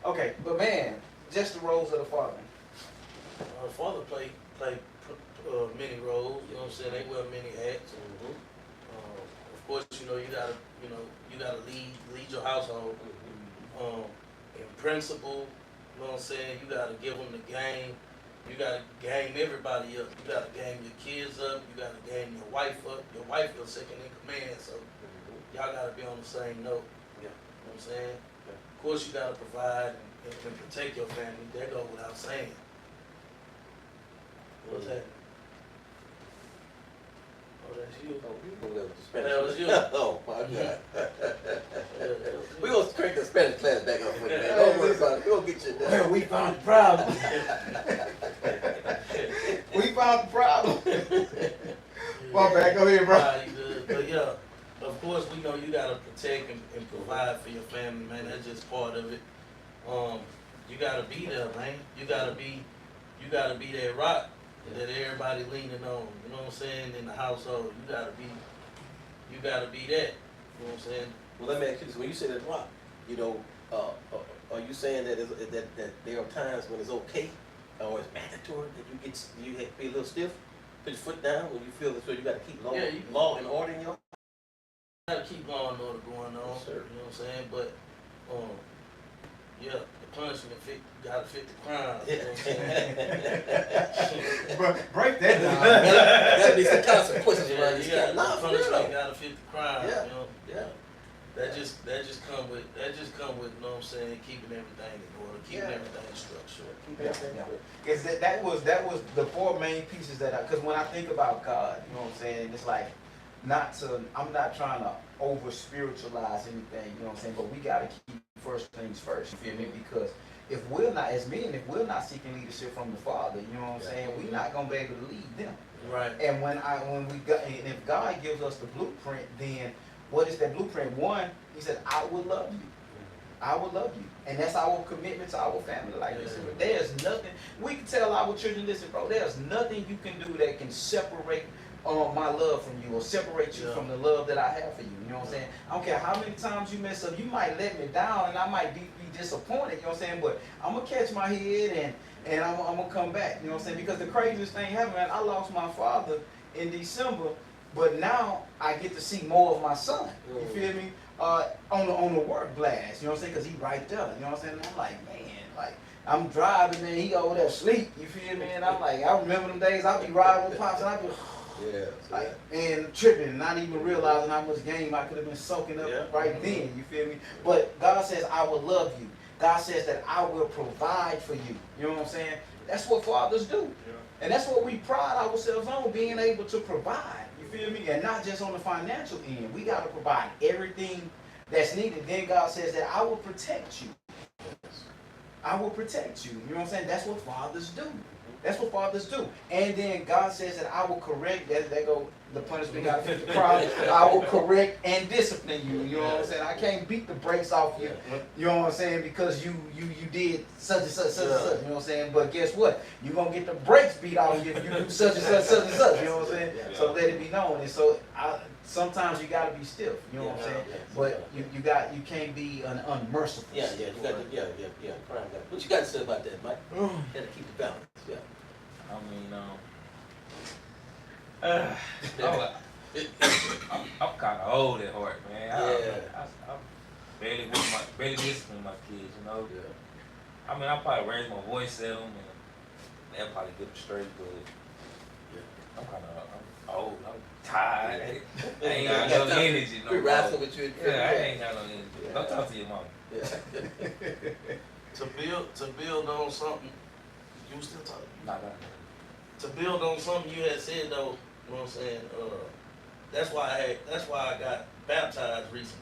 Okay, but man, just the roles of the father. Our father played many roles. You know what I'm saying? They wear many hats. Of course, you gotta lead your household. In principle, you know what I'm saying? You gotta give them the game. You gotta game everybody up. You gotta game your kids up. You gotta game your wife up. Your wife your second in command, so y'all gotta be on the same note. Yeah. You know what I'm saying? Of course, you gotta provide and protect your family. That goes without saying. What's that? Oh, that's you. Oh, you go there with the Spanish. That was you. Oh, my God. Yeah, that was We're you. going to crank the Spanish class back up for you, man. Don't worry about it. We're going to get you Well, done. we found the problem. We found the problem. My bad, go ahead, bro. Nah, you good. But yeah, of course, we know you gotta protect and provide for your family, man. That's just part of it. You gotta be there, man. You gotta be that rock that everybody leaning on. You know what I'm saying? In the household, you gotta be that. You know what I'm saying? Well, let me ask you this. When you say that rock, you know, are you saying that there are times when it's okay or it's mandatory that you have to be a little stiff? Put your foot down when you feel this way. You got to keep law, Yeah, law and order in your. You gotta keep law and order going on. Yes, sir. You know what I'm saying? But yeah, the punishment gotta fit the crime. You know what I'm saying? Bro, break that down. That be some consequences Yeah, around this you got cat. the Nah, for punishment real. gotta fit the crime. Yeah. You know? Yeah. That just come with you know what I'm saying, keeping everything in order, keeping Yeah. everything structured. Because that was the 4 main pieces because when I think about God, you know what I'm saying, it's like I'm not trying to over spiritualize anything, you know what I'm saying, but we gotta keep first things first, you feel me? Because if we're not, as men, if we're not seeking leadership from the Father, you know what I'm saying, we're not gonna be able to lead them. Right. And if God gives us the blueprint, then what is that blueprint? One, he said, I will love you. I will love you. And that's our commitment to our family. Like, listen, there's nothing, we can tell our children, listen, bro, there's nothing you can do that can separate my love from you or separate you from the love that I have for you. You know what I'm saying? I don't care how many times you mess up, you might let me down and I might be disappointed, you know what I'm saying? But I'm going to catch my head and I'm going to come back, you know what I'm saying? Because the craziest thing happened, man, I lost my father in December, but now I get to see more of my son. You feel me? On the work blast, you know what I'm saying? Because he right there, you know what I'm saying? And I'm like, man, like, I'm driving and he over there asleep, you feel me? And I'm like, I remember them days I'd be riding with Pops and I'd be like, and tripping, not even realizing how much game I could have been soaking up right then, you feel me? But God says, I will love you. God says that I will provide for you. You know what I'm saying? That's what fathers do. Yeah. And that's what we pride ourselves on, being able to provide. You feel me? And not just on the financial end. We got to provide everything that's needed. Then God says that I will protect you. I will protect you. You know what I'm saying? That's what fathers do. That's what fathers do. And then God says that I will correct, that go the punishment got to fit the crime. I will correct and discipline you. You know what I'm saying? I can't beat the brakes off you. You know what I'm saying? Because you did such and such, such and such. You know what I'm saying? But guess what? You're going to get the brakes beat off you if you do such and such, such and such. You know what I'm saying? So let it be known. And so sometimes you got to be stiff. You know what I'm saying? But you can't be unmerciful. You got to, What you got to say about that, Mike? You got to keep the balance. Yeah. I mean, I'm kind of old at heart, man. I'm barely disciplining my kids, you know. I mean, I probably raise my voice at them, and they'll probably get them straight, but old. I'm tired. I ain't got Yeah. no energy no We more. wrestling with you. Yeah, I ain't got no energy. Yeah. Don't talk to your mama. Yeah. To build on something, you was still talking. Nah. To build on something you had said though, you know what I'm saying? That's why I got baptized recently.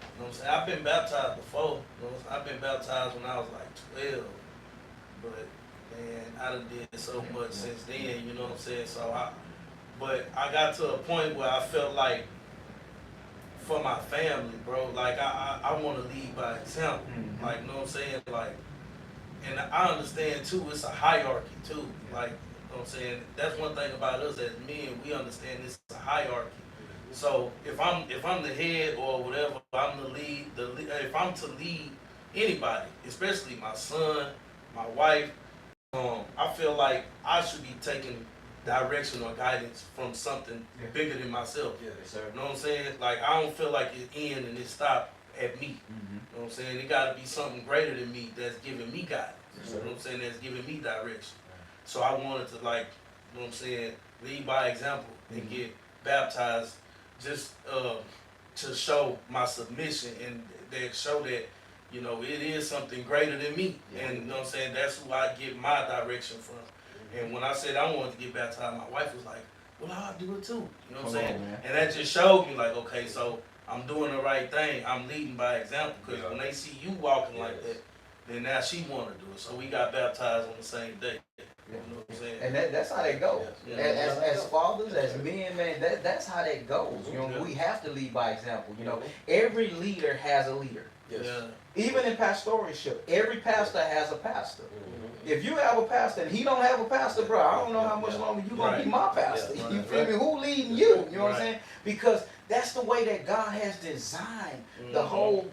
You know what I'm saying? I've been baptized before. You know what I'm saying? I've been baptized when I was like 12, but man, I done did so much since then. You know what I'm saying? But I got to a point where I felt like for my family, bro, like I want to lead by example. Mhm. Like, you know what I'm saying? Like, and I understand too, it's a hierarchy too. Like, you know what I'm saying? That's one thing about us as men, we understand this is a hierarchy. So if I'm the head or whatever, I'm the lead. If I'm to lead anybody, especially my son, my wife, I feel like I should be taking direction or guidance from something bigger than myself. Yeah, sir. You know what I'm saying? Like, I don't feel like it end and it stop at me. Mhm. You know what I'm saying? It got to be something greater than me that's giving me guidance. Yes, You know sir. what I'm saying? That's giving me direction. So I wanted to, like, you know what I'm saying, lead by example and get baptized just to show my submission and that show that, you know, it is something greater than me. Yeah. And you know what I'm saying? That's who I get my direction from. And when I said I wanted to get baptized, my wife was like, well, I'll do it too. You know what I'm Come on, saying? man. And that just showed me, like, okay, so I'm doing the right thing. I'm leading by example. Because when they see you walking like that, then now she want to do it. So we got baptized on the same day. You know what I'm saying? And that's how that goes. Yeah. As fathers, as men, man, that's how that goes. You know, Yeah. we have to lead by example. You know, every leader has a leader. Yes. Yeah. Even in pastoralship, every pastor has a pastor. Mhm. If you have a pastor and he don't have a pastor, bro, I don't know how much longer you gonna be my pastor. Yeah, You right. feel me? Who leading you? You know what I'm Right. saying? Because that's the way that God has designed the whole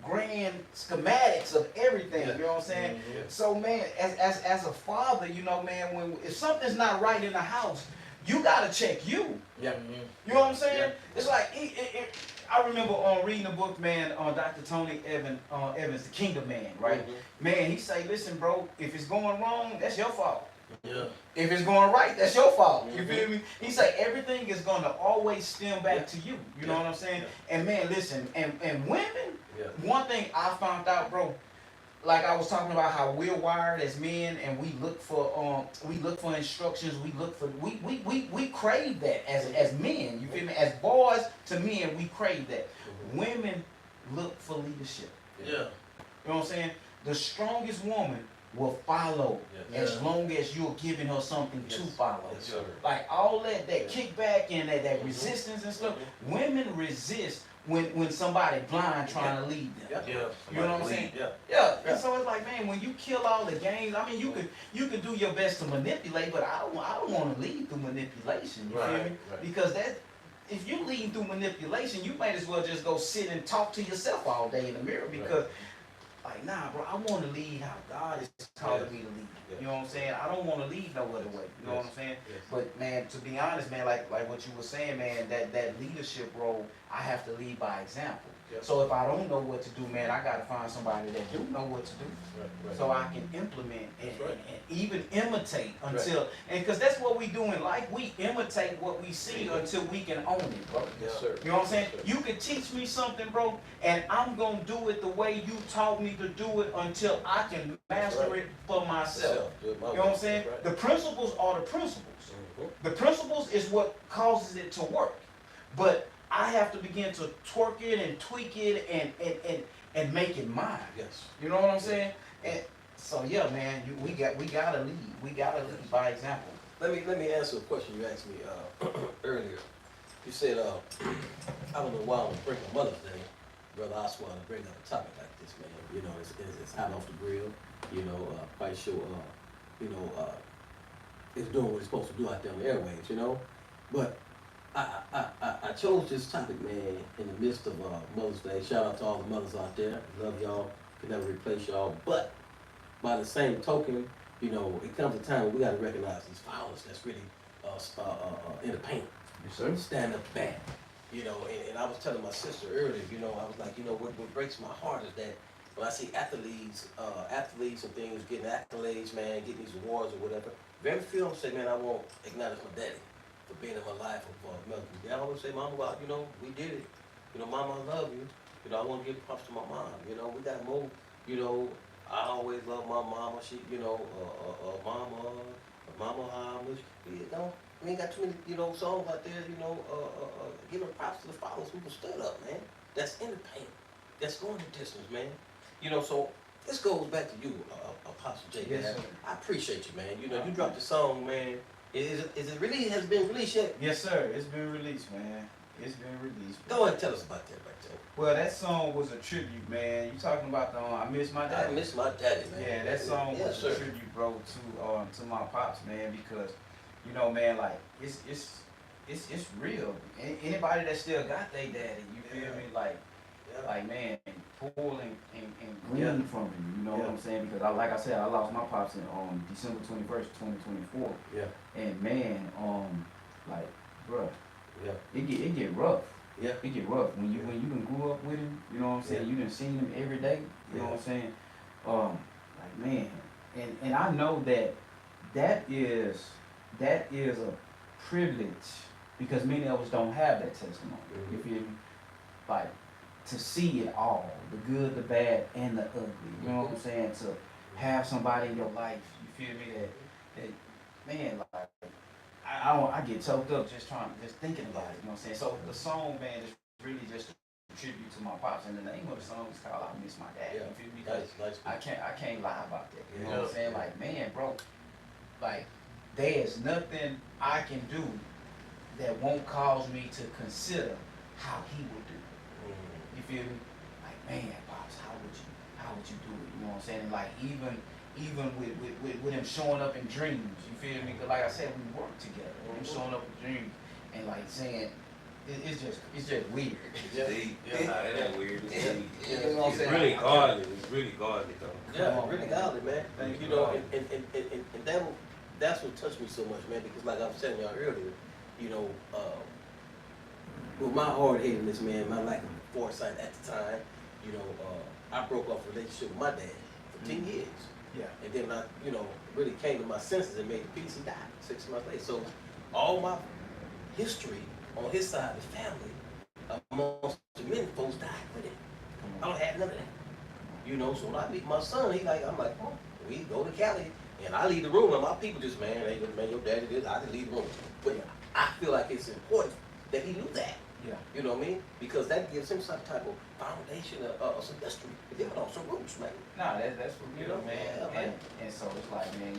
grand schematics of everything. Yeah. You know what I'm saying? Mhm. So man, as a father, you know, man, when if something's not right in the house, you gotta check you. Yeah. Mhm. You know what I'm saying? Yeah. It's like I remember reading a book, man, Dr. Tony Evans, The Kingdom Man, right? Mhm. Man, he say, listen, bro, if it's going wrong, that's your fault. Yeah. If it's going right, that's your fault. You Mhm. feel me? He say everything is gonna always stem back Yeah. to you. You know Yeah. what I'm saying? Yeah. And man, listen, and women, Yeah. one thing I found out, bro, like I was talking about how we're wired as men and we look for instructions, we crave that as men, you feel me? As boys to men, we crave that. Mhm. Women look for leadership. Yeah. You know what I'm saying? The strongest woman will follow Yes. as long as you're giving her something to Yes. follow. Yes, sir. Like all that Yeah. kickback and that Mhm. resistance and stuff, Mhm. women resist when somebody blind trying to lead them. Yeah. Yeah. You know what I'm saying? Yeah. Yeah, Yeah. and so it's like, man, when you kill all the games, I mean, you could do your best to manipulate, but I don't want to lead through manipulation. You feel Right, me? right. Because if you leading through manipulation, you might as well just go sit and talk to yourself all day in the mirror. Because, like, nah, bro, I want to lead how God is calling me to lead. Yes. You know what I'm saying? I don't want to lead no other way. You know what I'm saying? Yes. But man, to be honest, man, like what you were saying, man, that leadership role, I have to lead by example. Yep. So if I don't know what to do, man, I gotta find somebody that do know what to do, Right, right. so I can implement and, That's right. and even imitate until, and because that's what we do in life, we imitate what we see until we can own it, bro. Yes, sir. You know what I'm saying? Yes, sir. You can teach me something, bro, and I'm gonna do it the way you taught me to do it until I can master right. it for myself. Do it my You know what way. I'm saying? That's right. The principles are the principles. Mhm. The principles is what causes it to work. But I have to begin to twerk it and tweak it and make it mine. Yes. You know what I'm saying? And so yeah, man, we gotta lead. We gotta lead by example. Let me answer a question you asked me earlier. You said I don't know why I'm bringing Mother's Day, Brother Oswald, to bring up a topic like this, man. You know, it's hot off the grill. You know, quite sure. It's doing what it's supposed to do out there on the airwaves. You know, but I chose this topic, man, in the midst of Mother's Day. Shout out to all the mothers out there. Love y'all. Can never replace y'all. But by the same token, you know, it comes a time when we got to recognize these fathers that's really in the paint. Yes, sir. Stand up bad. You know, and I was telling my sister earlier, you know, I was like, you know, what breaks my heart is that when I see athletes and things getting accolades, man, getting these awards or whatever, very few of them say, man, I won't acknowledge my daddy for being in my life, and for milking me. They always say, Mama, well, you know, we did it. You know, Mama, I love you. You know, I want to give props to my mom. You know, we got to move. You know, I always love my mama. She, you know, mama, how much, you know, we ain't got too many, you know, songs out there, you know, giving props to the fathers who stood up, man. That's in the pain. That's going the distance, man. You know, so this goes back to you, Apostle J. Yes, man. sir. I appreciate you, man. You know, you dropped the song, man. Is it really has been released yet? Yes, sir. It's been released, man. It's been released. Go ahead and tell us about that right there. Well, that song was a tribute, man. You talking about the I Miss My Daddy? I miss my daddy, man. Yeah, that song Yes, was sir. a tribute, bro, to my pops, man, because you know, man, like it's real. Anybody that still got their daddy, you feel me? Like, man, pull and glean from him. You know what I'm saying? Because like I said, I lost my pops in December 21st, 2024. Yeah. And man, like, bruh, Yeah. it get rough. Yeah. It get rough when you done grew up with him. You know what I'm saying? You done seen him every day. You know what I'm saying? Like, man, and I know that is a privilege because many of us don't have that testimony. Mm-hmm. You feel me? Like, to see it all, the good, the bad, and the ugly. You know what I'm saying? To have somebody in your life, you feel me, that man, like, I get choked up just thinking about it, you know what I'm saying? So the song, man, is really just a tribute to my pops, and the name of the song is called I Miss My Dad. You feel me? Because I can't lie about that. You know what I'm saying? Like, man, bro, like, there's nothing I can do that won't cause me to consider how he would do it. You feel me? Like, man, pops, how would you do it? You know what I'm saying? And like, even with him showing up in dreams, you feel me? Cause like I said, we work together. Him showing up in dreams and like saying, it's just weird. Yeah, it ain't weird. You know what I'm It's saying? really godly. It's really godly, though. Yeah, really godly, man. Thank You you, know, God. and that's what touched me so much, man, because like I was telling y'all earlier, you know, with my hard-headedness, man, my lack of foresight at the time, you know, I broke off a relationship with my dad for 10 years. Yeah. And then I, you know, really came to my senses and made peace. He died 6 months later. So all my history on his side of the family, amongst the men folks died with it. I don't have none of that. You know, so when I meet my son, I'm like, oh, we go to Cali. And I leave the room and my people just, man, your daddy did, I just leave the room. But I feel like it's important that he knew that. Yeah. You know what I mean? Because that gives him some type of foundation of some history. Give it on some roots, man. Nah, that's for real, man. Yeah, And so it's like, man,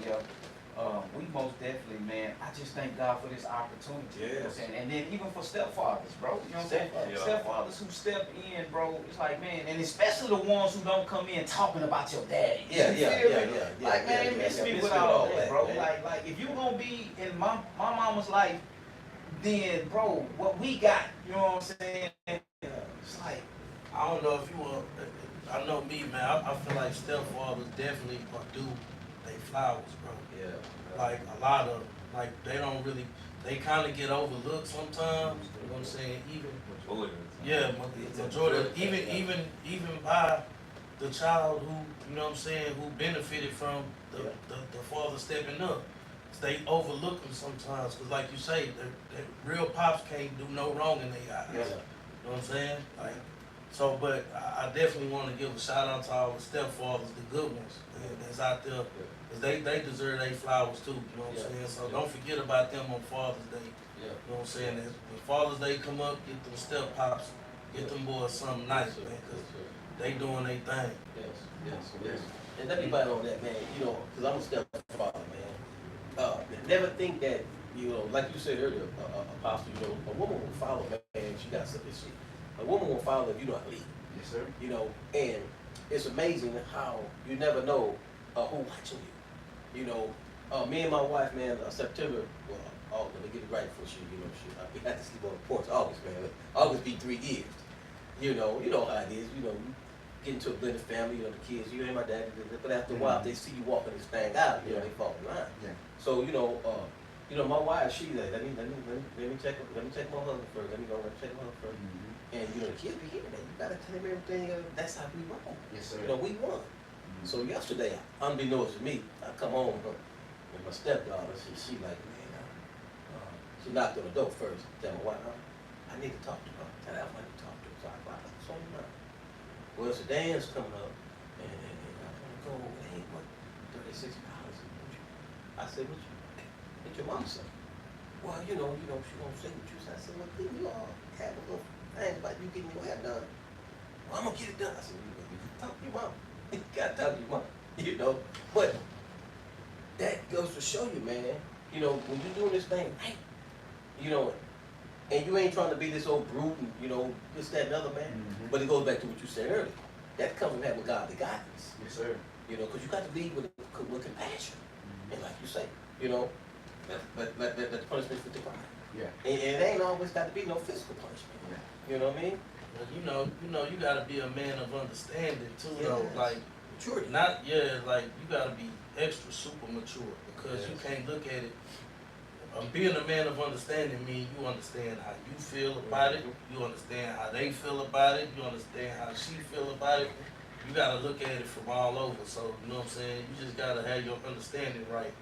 we most definitely, man, I just thank God for this opportunity. You know what I'm saying? And then even for stepfathers, bro. You know what I'm saying? Stepfathers who step in, bro, it's like, man, and especially the ones who don't come in talking about your daddy. Yeah. Like, man, miss me with all that, bro. Man. Like if you gonna be in my mama's life, then, bro, what we got, you know what I'm saying? It's like, I don't know if you want. I know me, man. I feel like stepfathers definitely do they flowers, bro. Yeah. Like a lot of, like they don't really, they kind of get overlooked sometimes. You know what I'm saying? Majority, even by the child who, you know what I'm saying, who benefited from the father stepping up. They overlook them sometimes, cause like you say, the real pops can't do no wrong in their eyes. Yeah. You know what I'm saying? Like, so, but I definitely want to give a shout out to all the stepfathers, the good ones that's out there, cause they deserve their flowers too. You know what I'm saying? So don't forget about them on Father's Day. Yeah. You know what I'm saying? When Father's Day come up, get them step pops, get them boys something nice, man, cause they doing their thing. Yes. And let me bite on that, man. You know, cause I'm a stepfather, man. Never think that, you know, like you said earlier, Apostle, you know, a woman will follow, man, she got something shit. A woman will follow if you don't lead. yes, sir. You know, and it's amazing how you never know who watching you. You know, me and my wife, man, September, well, let me get it right for she, you know, we had to sleep on the porch August, man. August be 3 years. You know how it is, you know, you get into a blended family, you know, the kids, you ain't my daddy, but after a while, they see you walking this thing out, you know, they fall in line. Yeah. So, you know, my wife, she like, let me check my husband first. Let me check my husband first. Mm-hmm. And you know, the kids be hearing that. You gotta tell them everything. That's how we roll. Yes, sir. You know, we won. Mm-hmm. So yesterday, unbeknownst to me, I come home with my stepdaughter. She like, man, She knocked on the door first. Tell my wife, I need to talk to her. Tell her I want to talk to her. So I go, what's on your mind? Well, it's a dance coming up, and I want to go. It ain't what, $36. I said, what your mom say? Well, she won't say what you said. I said, well, then you all have a little thing about you getting your hair done. Well, I'm gonna get it done. I said, you talk to your mom. You gotta talk to your mom, But that goes to show you, man, when you're doing this thing right, and you ain't trying to be this old brute and, this, that, and other, man. Mm-hmm. But it goes back to what you said earlier. That comes from having godly guidance. Yes, sir. Because you got to lead with compassion. Mm-hmm. And like you say, that's the punishment for the crime. Yeah. And it ain't always got to be no physical punishment. Yeah. You know what I mean? Well, you gotta be a man of understanding too, though. Yes. Like, Maturity. like you gotta be extra super mature because you can't look at it. Being a man of understanding means you understand how you feel about it, you understand how they feel about it, you understand how she feel about it. You gotta look at it from all over. So, you know what I'm saying? You just gotta have your understanding right.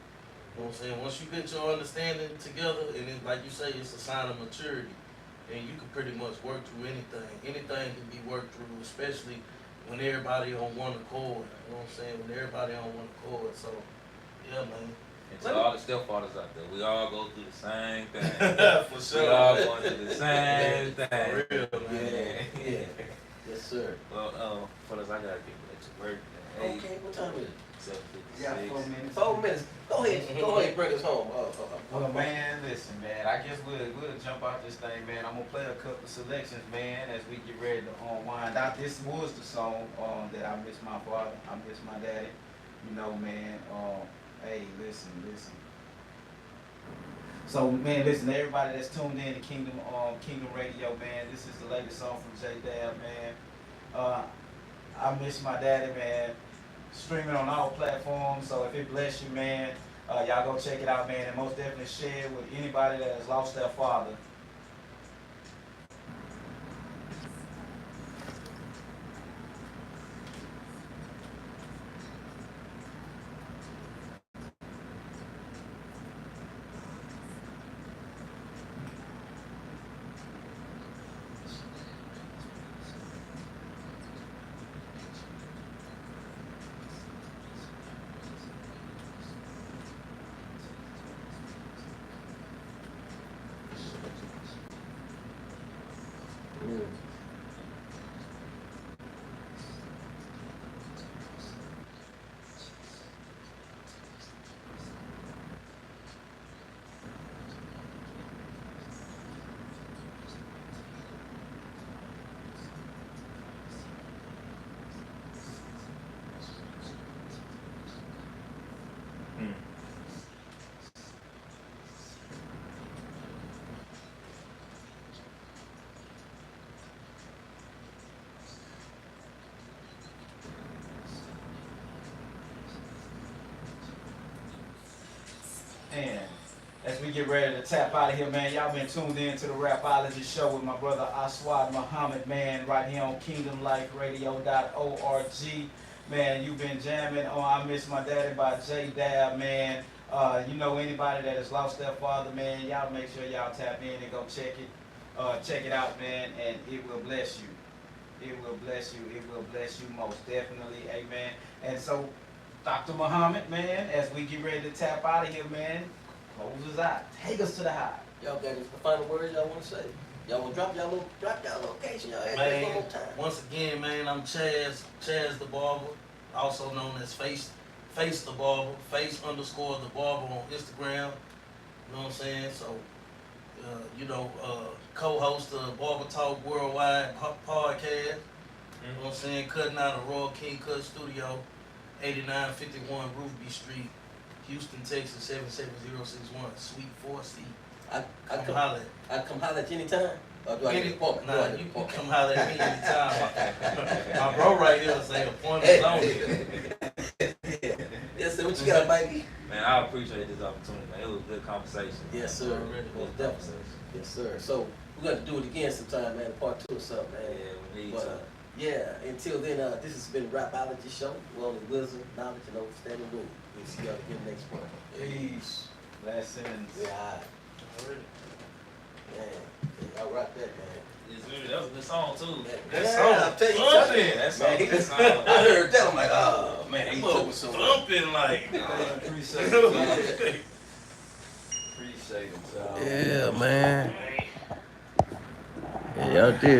You know what I'm saying? Once you get your understanding together, and then, like you say, it's a sign of maturity, then you can pretty much work through anything. Anything can be worked through, especially when everybody on one accord. You know what I'm saying? When everybody on one accord. So, yeah, man. And to all the stepfathers out there, we all go through the same thing. For sure. We all going through the same thing. For real, man. Yeah. Yes, sir. Well, fellas, I gotta get back to work. Hey, Okay, what time is it? 7:56. 4 minutes. 4 minutes. Go ahead, bring us home. Well, man, listen, man. I guess we'll jump out this thing, man. I'm gonna play a couple of selections, man, as we get ready to wind out. This was the song that I miss my father, I miss my daddy. Man. Hey, listen. So, man, listen to everybody that's tuned in to Kingdom Radio, man. This is the latest song from J Dab, man. I miss my daddy, man. Streaming on all platforms, so if it bless you, man, y'all go check it out, man, and most definitely share it with anybody that has lost their father. And as we get ready to tap out of here, man, y'all been tuned in to the Rapology Show with my brother Aswad Muhammad, man, right here on KingdomLifeRadio.org. Man, you've been jamming on I Miss My Daddy by J Dab, man. Anybody that has lost their father, man, y'all make sure y'all tap in and go check it out, man, and it will bless you. It will bless you. It will bless you most definitely, amen. And so, Dr. Muhammad, man, as we get ready to tap out of here, man, close us out. Take us to the high. Y'all got any final words y'all want to say? Y'all want to drop y'all location? Y'all ask me one more time. Once again, man, I'm Chaz the Barber, also known as Face the Barber, Face_the Barber on Instagram. You know what I'm saying? So, co-host of Barber Talk Worldwide podcast. You know what I'm saying? Cutting out of Royal King Cut Studio, 8951 Ruby Street, Houston, Texas 77061, Suite 4C. Come holler. I come holler at you anytime? Or do I get an appointment? Nah, you can come holler at me anytime. My bro right here say appointments only. Yes, sir. What you got, baby? Man, I appreciate this opportunity, man. It was a good conversation. Yes, sir. Most definitely. Yes, sir. So we're going to do it again sometime, man. Part 2 or something, man. Yeah, we need to. Yeah, until then, this has been Rapology Show. Wellness, wisdom, knowledge, and understanding. We'll see y'all again next month. Peace. Blessings. Yeah. Already. I rock that, man. That was a good song too. That Yeah, song I'm telling you, thumping. That song, Man, that song. I heard that. I'm like, oh man, he took me somewhere. thumping like. Appreciate it. Appreciate it, y'all. Yeah, man. Yeah, y'all did